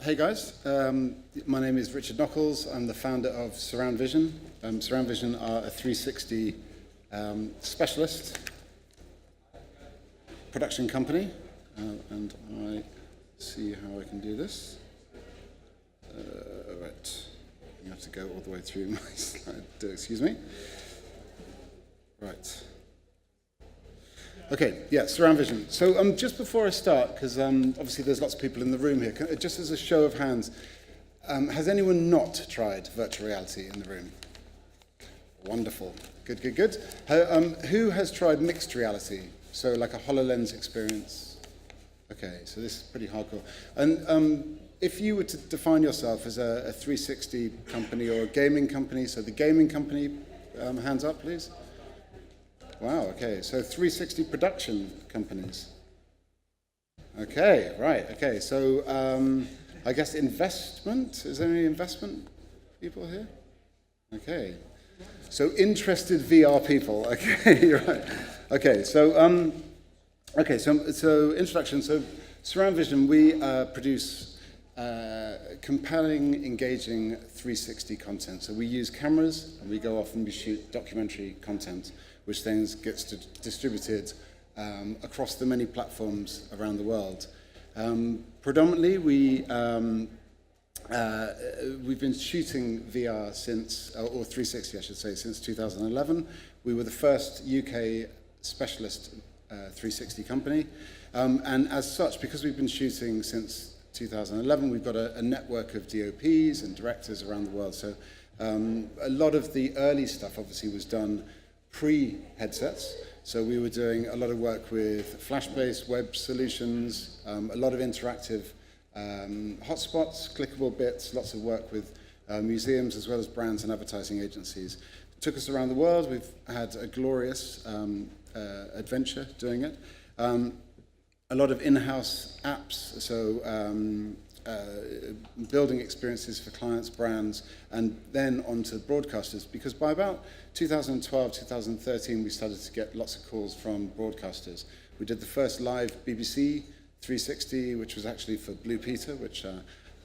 Hey guys, my name is Richard Nockles. I'm the founder of Surround Vision. Surround Vision are a 360 specialist production company, and I see how I can do this. Right, you have to go all the way through my slide. Excuse me. Right. Okay, yeah, Surround Vision. So just before I start, because obviously there's lots of people in the room here, just as a show of hands, has anyone not tried virtual reality in the room? Wonderful. Good, good, good. Who has tried mixed reality? So like a HoloLens experience? Okay, so this is pretty hardcore. And if you were to define yourself as a 360 company or a gaming company, so the gaming company, hands up, please. Wow, okay, so 360 production companies. Okay, right, okay, so I guess investment, is there any investment people here? Okay, so interested VR people, okay, right. Okay, so introduction, so Surround Vision, we produce compelling, engaging 360 content. So we use cameras and we go off and we shoot documentary content, which then gets distributed across the many platforms around the world. Predominantly, we've been shooting VR since, or 360 I should say, since 2011. We were the first UK specialist 360 company. And as such, because we've been shooting since 2011, we've got a network of DOPs and directors around the world. So a lot of the early stuff obviously was done pre-headsets. So we were doing a lot of work with flash-based web solutions, a lot of interactive hotspots, clickable bits, lots of work with museums as well as brands and advertising agencies. It took us around the world. We've had a glorious adventure doing it. A lot of in-house apps, so building experiences for clients, brands, and then onto broadcasters, because by about 2012, 2013, we started to get lots of calls from broadcasters. We did the first live BBC 360, which was actually for Blue Peter, which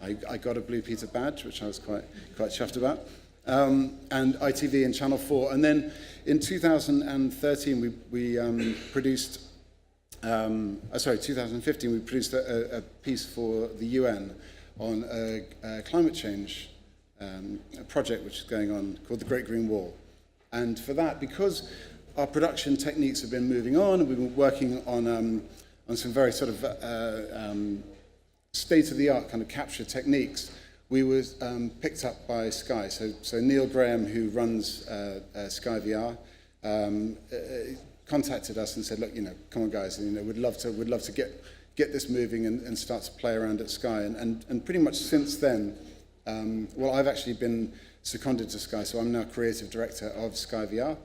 I got a Blue Peter badge, which I was quite chuffed about, and ITV and Channel 4. And then in 2013, we produced 2015, we produced a piece for the UN on a climate change project which is going on called the Great Green Wall. And for that, because our production techniques have been moving on, and we've been working on some very sort of state-of-the-art kind of capture techniques, we were picked up by Sky. So Neil Graham, who runs Sky VR, contacted us and said, look, come on guys, we'd love to get this moving and start to play around at Sky. And pretty much since then, I've actually been seconded to Sky, so I'm now creative director of Sky VR,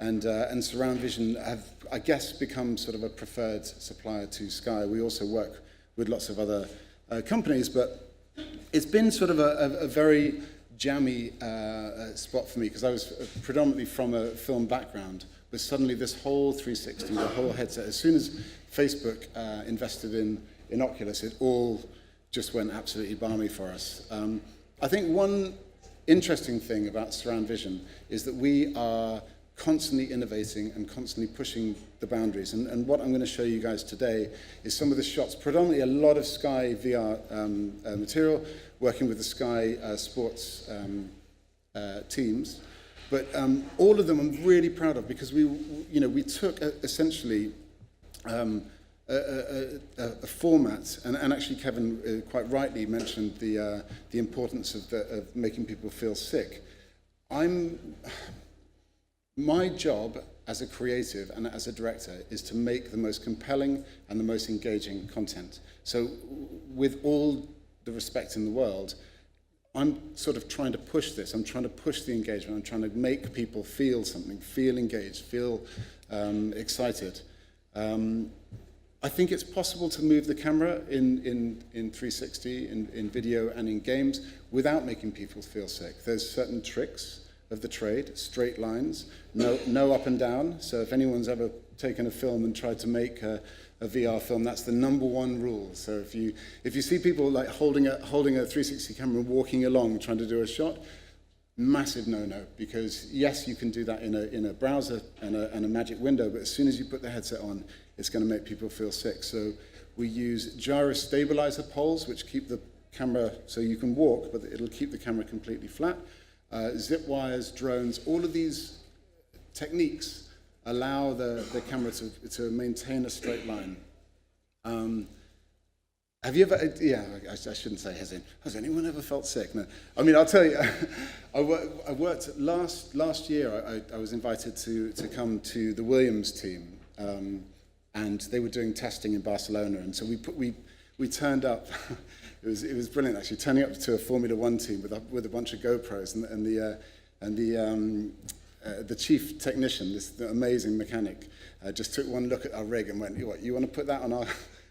and Surround Vision have, I guess, become sort of a preferred supplier to Sky. We also work with lots of other companies, but it's been sort of a very jammy spot for me, because I was predominantly from a film background. But suddenly this whole 360, the whole headset, as soon as Facebook invested in Oculus, it all just went absolutely balmy for us. I think one interesting thing about Surround Vision is that we are constantly innovating and constantly pushing the boundaries. And what I'm going to show you guys today is some of the shots, predominantly a lot of Sky VR material, working with the Sky Sports teams. But all of them I'm really proud of, because we took essentially a format, and actually Kevin quite rightly mentioned the importance of making people feel sick. My job as a creative and as a director is to make the most compelling and the most engaging content. So with all the respect in the world, I'm sort of trying to push this. I'm trying to push the engagement. I'm trying to make people feel something, feel engaged, feel excited. I think it's possible to move the camera in 360, in video and in games, without making people feel sick. There's certain tricks of the trade, straight lines, no up and down. So if anyone's ever taken a film and tried to make a VR film, that's the number one rule. So if you see people like holding a 360 camera and walking along trying to do a shot, massive no-no, because yes, you can do that in a browser and a magic window, but as soon as you put the headset on, it's going to make people feel sick. So we use gyro stabilizer poles, which keep the camera, so you can walk, but it'll keep the camera completely flat. Zip wires, drones, all of these techniques allow the camera to maintain a straight line. Have you ever, yeah, I shouldn't say has anyone ever felt sick? No. I mean, I'll tell you, I worked last year, I was invited to come to the Williams team, and they were doing testing in Barcelona, and so we turned up. It was brilliant, actually, turning up to a Formula One team with a bunch of GoPros, and the chief technician, this amazing mechanic, just took one look at our rig and went, "What, you want to put that on our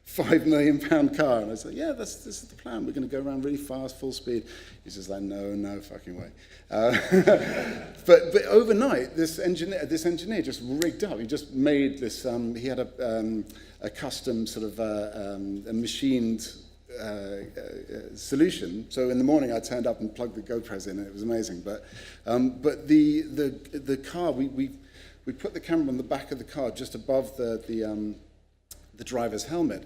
£5 million car?" And I said, "Yeah, this is the plan. We're going to go around really fast, full speed." He's just like, "No fucking way." But overnight, this engineer just rigged up. He just made this. He had a custom sort of a machined solution. So in the morning, I turned up and plugged the GoPros in, and it was amazing. But the car, we put the camera on the back of the car, just above the driver's helmet,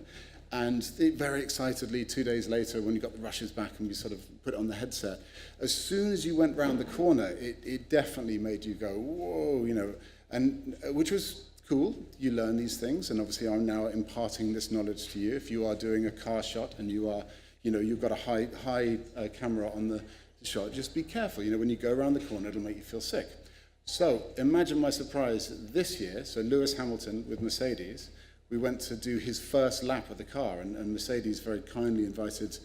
and very excitedly, 2 days later, when you got the rushes back and we sort of put it on the headset, as soon as you went round the corner, it definitely made you go, whoa, you know, and which was cool. You learn these things, and obviously I'm now imparting this knowledge to you. If you are doing a car shot and you are, you know, you've got a high camera on the shot, just be careful. You know, when you go around the corner, it'll make you feel sick. So imagine my surprise this year. So Lewis Hamilton with Mercedes, we went to do his first lap of the car, and Mercedes very kindly invited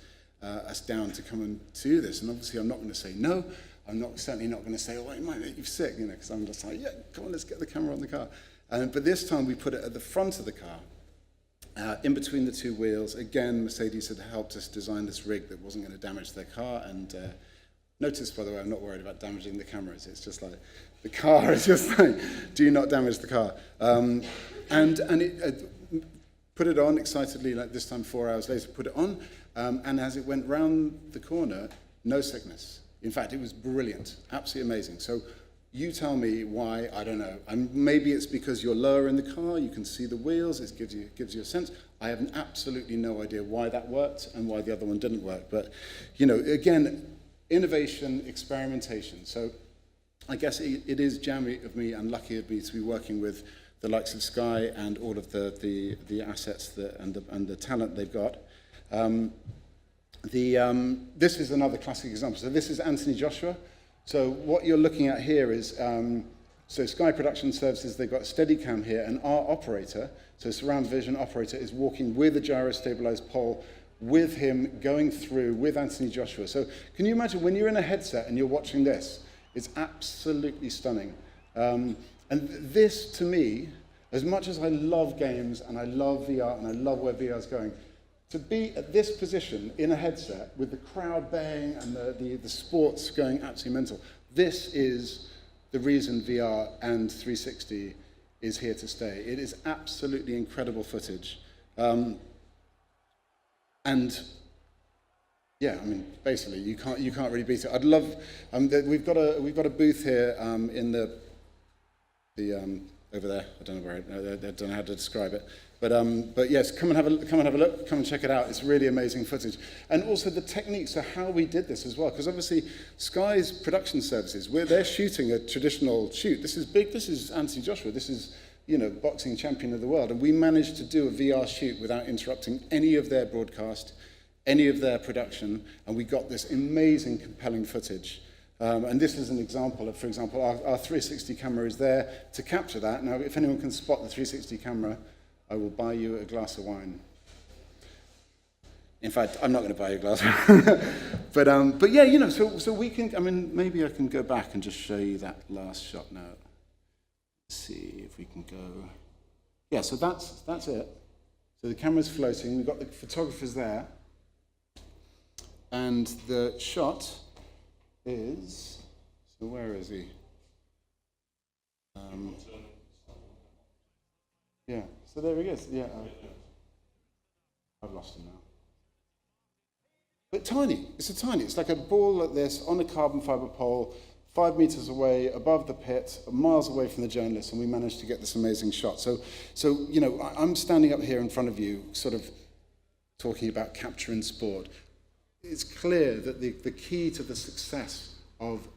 us down to come and do this. And obviously I'm not going to say no. I'm certainly not going to say, "Oh, it might make you sick," you know, because I'm just like, "Yeah, come on, let's get the camera on the car." But this time we put it at the front of the car, in between the two wheels. Again, Mercedes had helped us design this rig that wasn't going to damage their car. And notice, by the way, I'm not worried about damaging the cameras. It's just like, the car is just like, do not damage the car. And it put it on excitedly, like this time 4 hours later, put it on. And as it went round the corner, no sickness. In fact, it was brilliant, absolutely amazing. So you tell me why, I don't know. And maybe it's because you're lower in the car, you can see the wheels, it gives you a sense. I have absolutely no idea why that worked and why the other one didn't work. But, you know, again, innovation, experimentation. So I guess it is jammy of me and lucky of me to be working with the likes of Sky and all of the assets and the talent they've got. This is another classic example. So this is Anthony Joshua. So what you're looking at here is, so Sky Production Services, they've got a Steadicam here, and our operator, so surround vision operator, is walking with a gyro-stabilized pole with him, going through with Anthony Joshua. So can you imagine when you're in a headset and you're watching this? It's absolutely stunning. And this, to me, as much as I love games and I love VR and I love where VR is going, to be at this position in a headset with the crowd baying and the sports going absolutely mental, this is the reason VR and 360 is here to stay. It is absolutely incredible footage. And yeah, I mean, basically, you can't really beat it. I'd love, we've got a booth here in the over there. I don't know how to describe it. But yes, come and have a look. Come and check it out. It's really amazing footage, and also the techniques of how we did this as well. Because obviously, Sky's production services, they're shooting a traditional shoot. This is big. This is Anthony Joshua. This is, you know, boxing champion of the world, and we managed to do a VR shoot without interrupting any of their broadcast, any of their production, and we got this amazing, compelling footage. And this is an example of, for example, our 360 camera is there to capture that. Now, if anyone can spot the 360 camera, I will buy you a glass of wine. In fact, I'm not going to buy you a glass of wine. But yeah, you know, so we can, I mean, maybe I can go back and just show you that last shot now. Let's see if we can go. Yeah, so that's it. So the camera's floating, we've got the photographers there. And the shot is, so where is he? Yeah, so there he is. Yeah, I've lost him now. But tiny. It's like a ball like this on a carbon fiber pole, 5 meters away, above the pit, miles away from the journalists, and we managed to get this amazing shot. So I'm standing up here in front of you, sort of talking about capture in sport. It's clear that the key to the success of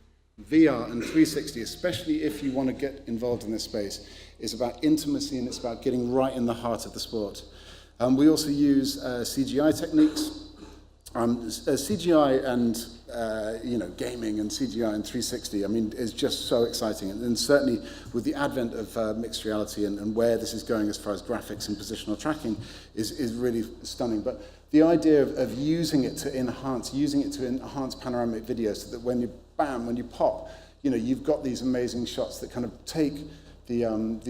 VR and 360, especially if you want to get involved in this space, is about intimacy, and it's about getting right in the heart of the sport. We also use CGI techniques. CGI and gaming and CGI and 360, I mean, is just so exciting. And certainly with the advent of mixed reality and where this is going as far as graphics and positional tracking is really stunning. But the idea of using it to enhance panoramic video, so that when you pop, you've got these amazing shots that kind of take the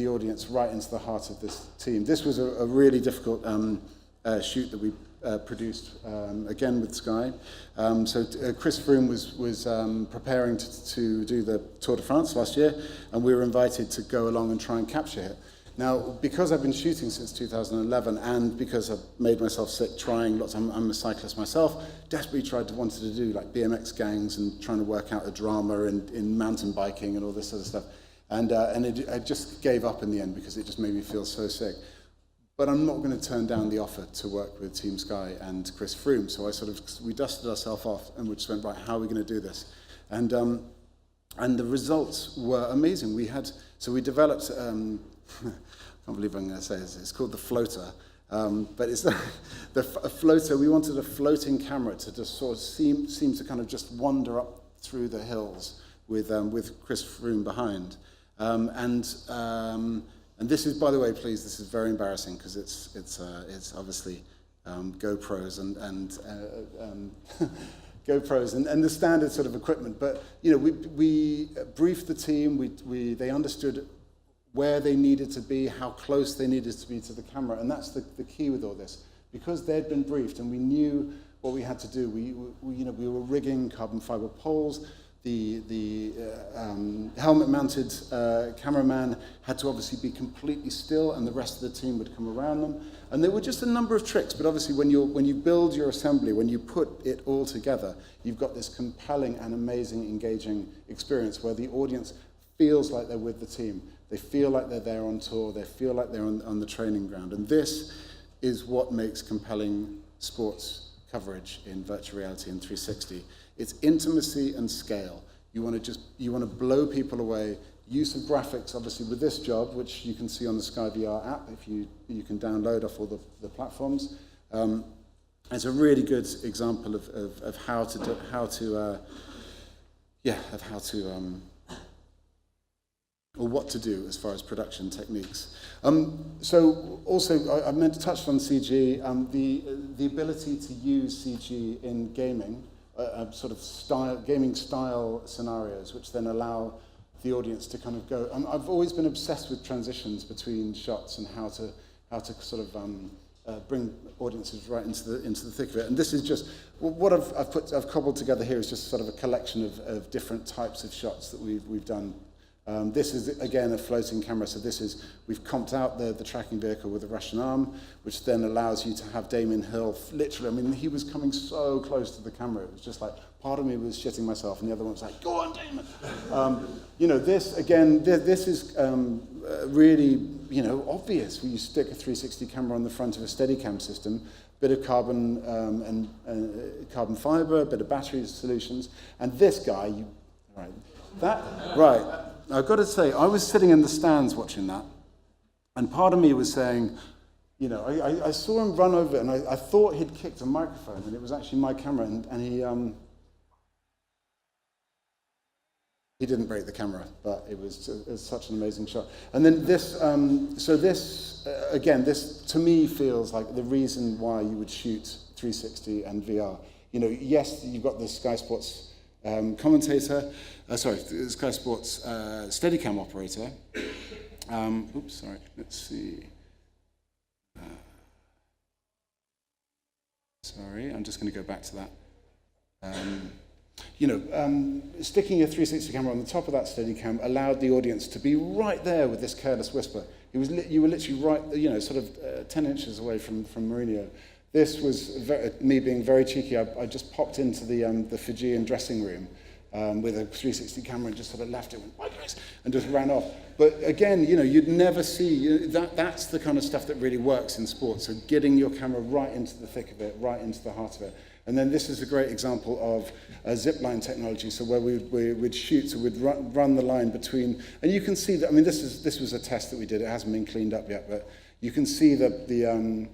audience right into the heart of this team. This was a really difficult shoot that we produced again with Sky. Chris Froome was preparing to do the Tour de France last year, and we were invited to go along and try and capture it. Now, because I've been shooting since 2011, and because I've made myself sick trying lots, I'm a cyclist myself, desperately wanted to do like BMX gangs and trying to work out a drama in mountain biking and all this sort of stuff. I just gave up in the end because it just made me feel so sick. But I'm not going to turn down the offer to work with Team Sky and Chris Froome. So we dusted ourselves off and we just went, right, how are we going to do this? And the results were amazing. We developed, I can't believe I'm going to say this, it's called the floater. But it's a floater. We wanted a floating camera to just sort of seem to kind of just wander up through the hills with Chris Froome behind. And this is, by the way, please, this is very embarrassing because it's obviously GoPros and GoPros and the standard sort of equipment. But we briefed the team. They understood where they needed to be, how close they needed to be to the camera, and that's the key with all this. Because they'd been briefed and we knew what we had to do. We were rigging carbon fiber poles. The helmet-mounted cameraman had to obviously be completely still, and the rest of the team would come around them. And there were just a number of tricks, but obviously when you build your assembly, when you put it all together, you've got this compelling and amazing, engaging experience where the audience feels like they're with the team. They feel like they're there on tour. They feel like they're on the training ground. And this is what makes compelling sports coverage in virtual reality and 360. It's intimacy and scale. You want to blow people away. Use of graphics, obviously, with this job, which you can see on the Sky VR app, if you can download off all the platforms. It's a really good example of how or what to do as far as production techniques. So also, I meant to touch on CG, the ability to use CG in gaming, sort of gaming style scenarios, which then allow the audience to kind of go. I've always been obsessed with transitions between shots and how to sort of bring audiences right into the thick of it. And this is just what I've cobbled together here is just sort of a collection of different types of shots that we've done. This is, again, a floating camera, so we've comped out the tracking vehicle with a Russian arm, which then allows you to have Damien Hill, literally, I mean, he was coming so close to the camera, it was just like, part of me was shitting myself, and the other one was like, go on, Damon! This, again, this is really, obvious. You stick a 360 camera on the front of a Steadicam system, bit of carbon carbon fiber, a bit of battery solutions, and this guy, I've got to say, I was sitting in the stands watching that, and part of me was saying, I saw him run over, and I thought he'd kicked a microphone, and it was actually my camera, and he didn't break the camera, but it was such an amazing shot. And then this, again, this to me feels like the reason why you would shoot 360 and VR. Yes, you've got the Sky Sports Sky Sports Steadicam operator. Let's see. I'm just going to go back to that. Sticking a 360 camera on the top of that Steadicam allowed the audience to be right there with this careless whisper. you were literally right, sort of 10 inches away from Mourinho. This was me being very cheeky. I just popped into the Fijian dressing room with a 360 camera and just sort of left it, went, "Bye, guys," and just ran off. But again, you'd never see, that's the kind of stuff that really works in sports. So getting your camera right into the thick of it, right into the heart of it. And then this is a great example of a zip line technology. So where we'd shoot, so we'd run the line between, and you can see that, I mean, this was a test that we did. It hasn't been cleaned up yet, but you can see the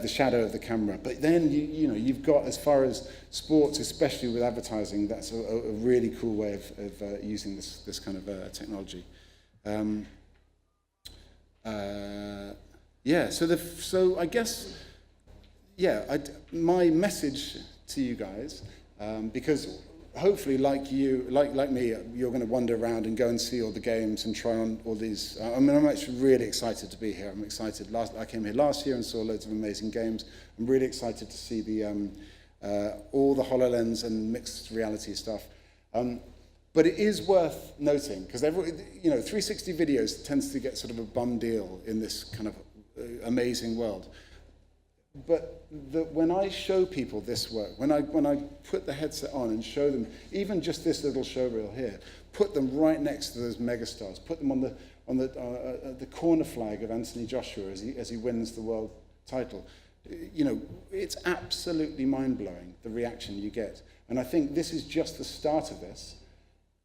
shadow of the camera. But then, you've got, as far as sports, especially with advertising, that's a really cool way of using this kind of technology. So I guess, my message to you guys, because hopefully, like you, like me, you're going to wander around and go and see all the games and try on all these. I'm actually really excited to be here. I'm excited. I came here last year and saw loads of amazing games. I'm really excited to see all the HoloLens and mixed reality stuff. But it is worth noting, because 360 videos tends to get sort of a bum deal in this kind of amazing world. But when I show people this work, when I put the headset on and show them, even just this little showreel here, put them right next to those megastars, put them on the corner flag of Anthony Joshua as he wins the world title, it's absolutely mind-blowing, the reaction you get. And I think this is just the start of this.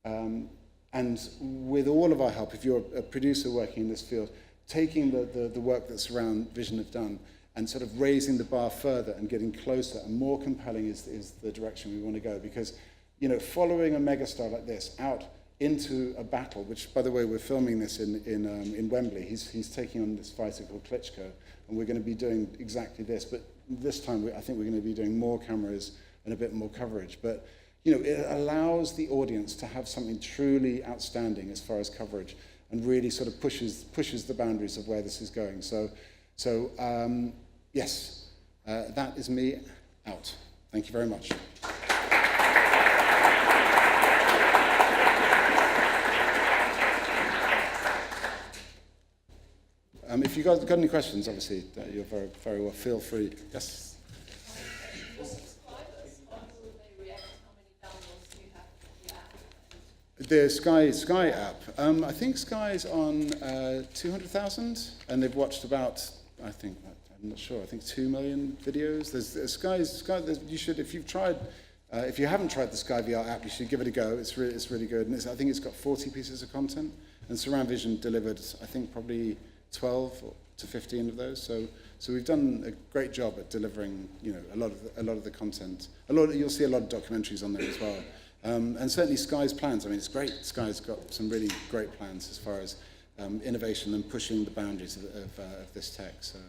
And with all of our help, if you're a producer working in this field, taking the work that Surround Vision have done and sort of raising the bar further and getting closer and more compelling is the direction we want to go. Because, following a megastar like this out into a battle, which, by the way, we're filming this in Wembley. He's taking on this fighter called Klitschko, and we're going to be doing exactly this. But this time, I think we're going to be doing more cameras and a bit more coverage. But it allows the audience to have something truly outstanding as far as coverage, and really sort of pushes the boundaries of where this is going. So yes, that is me out. Thank you very much. If you guys got any questions, obviously, you're very, very well. Feel free. Yes. The Sky app. I think Sky's on 200,000, and they've watched about, I'm not sure, I think 2 million videos. There's Sky. You should, if you've tried, if you haven't tried the Sky VR app, you should give it a go. It's really good, and I think it's got 40 pieces of content, and Surround Vision delivered, I think, probably 12 to 15 of those. So we've done a great job at delivering, a lot of the content. You'll see a lot of documentaries on there as well. And certainly Sky's plans, it's great. Sky's got some really great plans as far as innovation and pushing the boundaries of this tech. So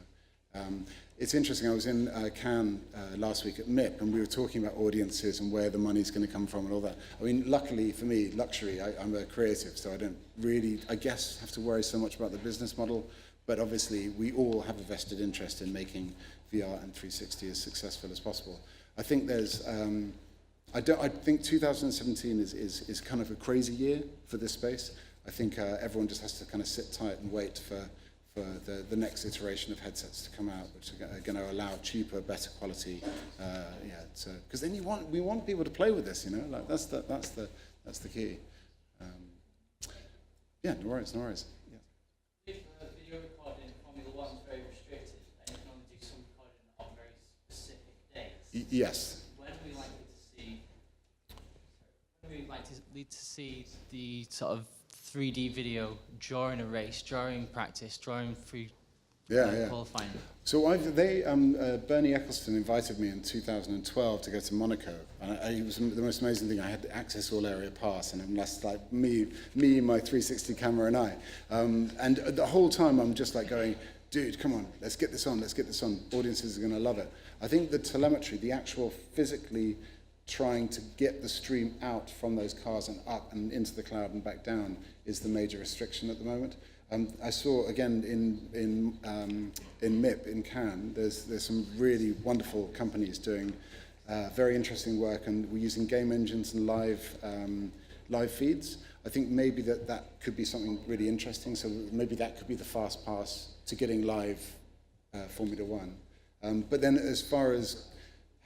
it's interesting, I was in Cannes last week at MIP, and we were talking about audiences and where the money's going to come from and all that. Luckily for me, luxury, I'm a creative, so I don't really, I guess, have to worry so much about the business model. But obviously, we all have a vested interest in making VR and 360 as successful as possible. I think there's... I think 2017 is kind of a crazy year for this space. I think everyone just has to kind of sit tight and wait for the next iteration of headsets to come out, which are going to allow cheaper, better quality. Because then we want people to play with this, like that's the key. No worries. Yeah. If video recording in Formula 1 is very restricted, and you can only do some recording on very specific dates. Yes. We'd like to see the sort of 3D video during a race, during practice, during qualifying. So Bernie Eccleston invited me in 2012 to go to Monaco. And it was the most amazing thing. I had access all area pass, and that's like me, my 360 camera, and I. And the whole time I'm just like going, dude, come on, let's get this on. Audiences are going to love it. I think the telemetry, the actual physically trying to get the stream out from those cars and up and into the cloud and back down is the major restriction at the moment. I saw again in MIP in Cannes, there's some really wonderful companies doing very interesting work, and we're using game engines and live feeds. I think maybe that could be something really interesting. So maybe that could be the fast pass to getting live Formula One. But then as far as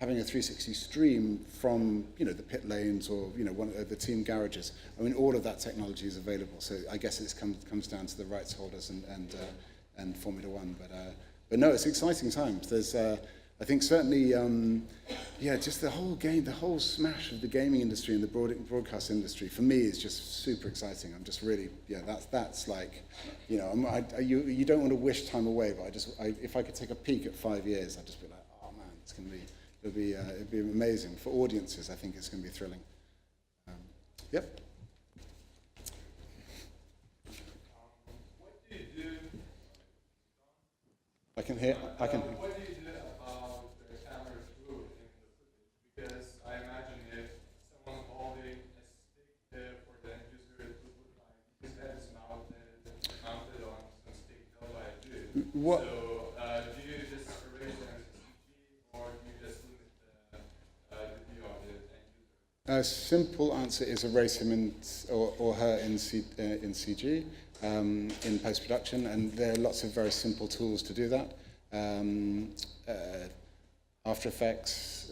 having a 360 stream from, you know, the pit lanes or, you know, one of the team garages, I mean, all of that technology is available. So I guess it comes down to the rights holders and Formula One. But no, it's exciting times. There's, I think certainly, just the whole smash of the gaming industry and the broadcast industry for me is just super exciting. I'm just really, that's like, you know, you don't want to wish time away, but if I could take a peek at 5 years, I'd just be like, oh man, it's going to be. It'd be amazing. For audiences, I think it's going to be thrilling. Yep. What do you do? I can hear. What do you do about the camera crew in the footage? Because I imagine if someone's holding a stick there for the end user, it would look like his head is mounted on some stick held by a dude. What? So do you just erase them as CG, or do you just limit the view of the end user? A simple answer is erase him or her in CG. In post-production, and there are lots of very simple tools to do that. After Effects,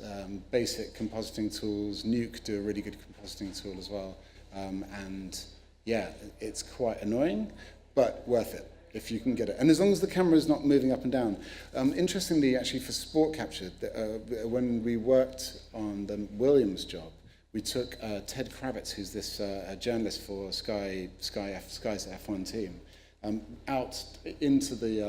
basic compositing tools, Nuke do a really good compositing tool as well. And yeah, it's quite annoying, but worth it if you can get it. And as long as the camera is not moving up and down. Interestingly, actually for sport capture, when we worked on the Williams job, we took Ted Kravitz, who's this journalist for Sky's F1 team, out into the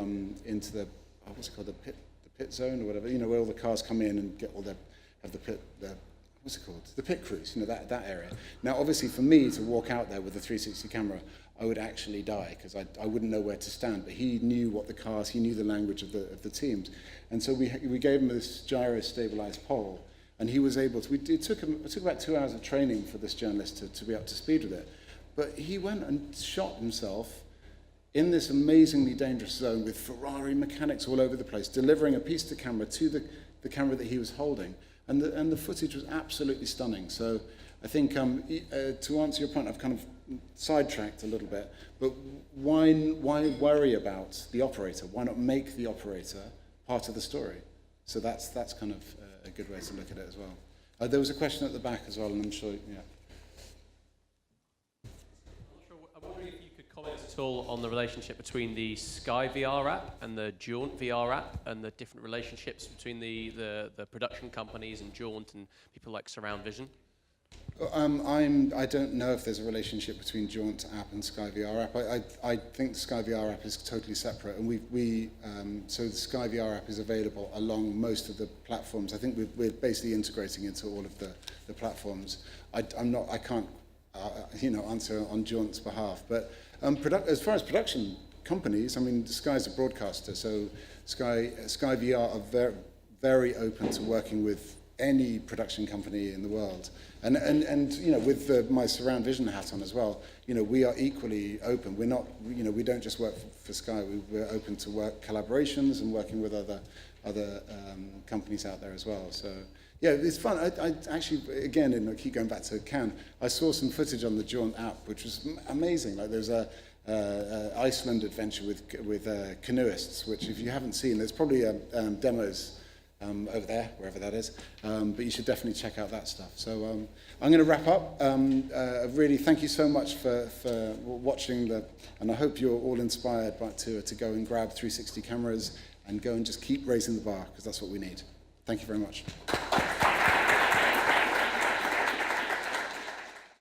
what's it called, the pit zone or whatever, you know, where all the cars come in and get all the what's it called, the pit crews, you know, that area. Now, obviously, for me to walk out there with a 360 camera, I would actually die because I wouldn't know where to stand. But he knew what the cars, he knew the language of the teams, and so we gave him this gyro stabilized pole. And he was able to, it took about 2 hours of training for this journalist to be up to speed with it. But he went and shot himself in this amazingly dangerous zone with Ferrari mechanics all over the place, delivering a piece to camera to the camera that he was holding. And the footage was absolutely stunning. So I think to answer your point, I've kind of sidetracked a little bit, but why worry about the operator? Why not make the operator part of the story? So that's kind of a good way to look at it as well. There was a question at the back as well, and I'm sure, yeah. I'm wondering if you could comment at all on the relationship between the Sky VR app and the Jaunt VR app, and the different relationships between the production companies and Jaunt and people like Surround Vision. I don't know if there's a relationship between Jaunt app and Sky VR app. I think the Sky VR app is totally separate, and so the Sky VR app is available along most of the platforms. I think we're basically integrating into all of the platforms. I can't answer on Jaunt's behalf, but as far as production companies, I mean, Sky's a broadcaster, so Sky VR are very, very open to working with any production company in the world. And you know, with my Surround Vision hat on as well, you know, we are equally open. We're not, you know, we don't just work for Sky. We're open to work collaborations and working with other companies out there as well. So yeah, it's fun. I actually, again, and I keep going back to Cannes, I saw some footage on the Jaunt app, which was amazing. Like there's a Iceland adventure with canoeists, which if you haven't seen, there's probably demos over there, wherever that is. But you should definitely check out that stuff. So I'm going to wrap up. Really, thank you so much for watching, and I hope you're all inspired to go and grab 360 cameras and go and just keep raising the bar, because that's what we need. Thank you very much.